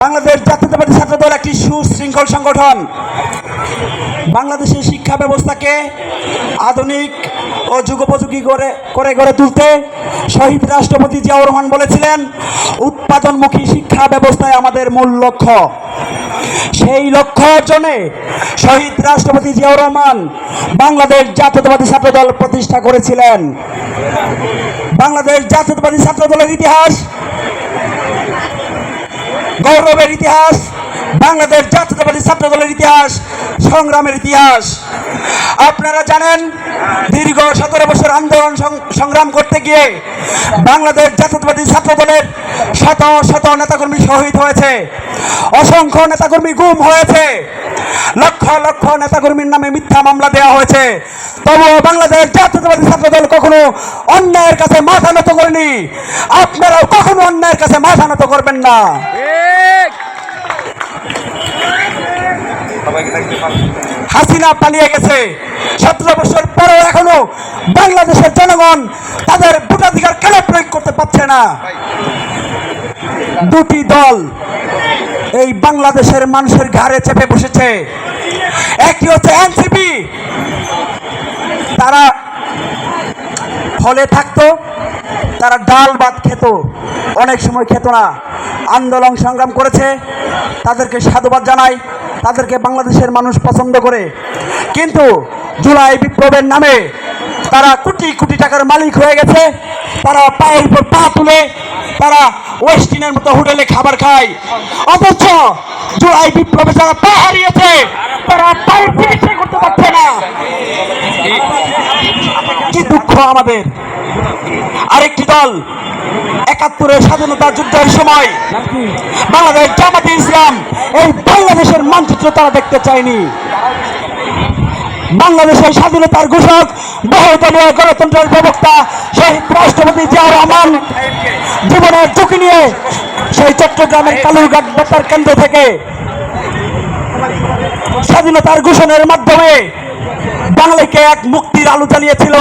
বাংলাদেশ জাতীয়তাবাদী ছাত্রদল একটি সুশৃঙ্খল সংগঠন। বাংলাদেশের শিক্ষা ব্যবস্থাকে আধুনিক ও যুগোপযোগী করে গড়ে তুলতে শহীদ রাষ্ট্রপতি জিয়াউর রহমান বলেছিলেন, উৎপাদনমুখী শিক্ষা ব্যবস্থায় আমাদের মূল লক্ষ্য। সেই লক্ষ্য অর্জনে শহীদ রাষ্ট্রপতি জিয়াউর রহমান বাংলাদেশ জাতীয়তাবাদী ছাত্রদল প্রতিষ্ঠা করেছিলেন। বাংলাদেশ জাতীয়তাবাদী ছাত্রদলের ইতিহাস গৌরবের ইতিহাস। বাংলাদেশ জাতীয়তাবাদী ছাত্রদলের ইতিহাস সংগ্রামের ইতিহাস। আপনারা জানেন, দীর্ঘ 17 বছর আন্দোলন সংগ্রাম করতে গিয়ে বাংলাদেশ জাতীয়তাবাদী ছাত্রদলের শত শত নেতাকর্মী শহীদ হয়েছে, অসংখ্য নেতাকর্মী গুম হয়েছে, লক্ষ লক্ষ নেতাকর্মীর নামে মিথ্যা মামলা দেওয়া হয়েছে। তবুও বাংলাদেশ জাতীয়তাবাদী ছাত্রদল কখনো অন্যায়ের কাছে মাথা নত করেনি। আপনারাও কখনো অন্যায়ের কাছে মাথা নত করবেন না। হাসিনা পালিয়ে গেছে, 17 বছর পরেও এখনো বাংলাদেশের জনগণ তাদের ভোটাধিকার কেন প্রয়োগ করতে পারছে না? দুটি দল এই বাংলাদেশের মানুষের ঘাড়ে চেপে বসেছে। একটি হচ্ছে এনসিপি, তারা হলে থাকতো, তারা ডাল ভাত খেত, অনেক সময় খেত না, আন্দোলন সংগ্রাম করেছে, তাদেরকে সাধুবাদ জানাই, তাদেরকে বাংলাদেশের মানুষ পছন্দ করে। কিন্তু জুলাই বিপ্লবের নামে তারা কোটি কোটি টাকার মালিক হয়ে গেছে। তারা পায়ের উপর পা তুলে তারা ওয়েস্টিনের মতো হোটেলে খাবার খায়, অথচ জুলাই বিপ্লবে যারা পা হারিয়েছে তারা পায়ের চিকিৎসা করতে পারছে না। কি দুঃখ আমাদের। আরেকটি দল ৭১-এর স্বাধীনতা যুদ্ধের সময় বাংলাদেশ জামাতে ইসলাম এই বাংলাদেশের মানচিত্র তারা দেখতে চায়নি। বাংলাদেশের স্বাধীনতার ঘোষক, বহুদলীয় গণতন্ত্রের প্রবক্তা শহীদ রাষ্ট্রপতি জিয়াউর রহমান জীবনের ঝুঁকি নিয়ে সেই চট্টগ্রামের কালুরঘাট বেতার কেন্দ্র থেকে স্বাধীনতার ঘোষণার মাধ্যমে বাংলাকে এক মুক্তির আলো জ্বালিয়েছিল।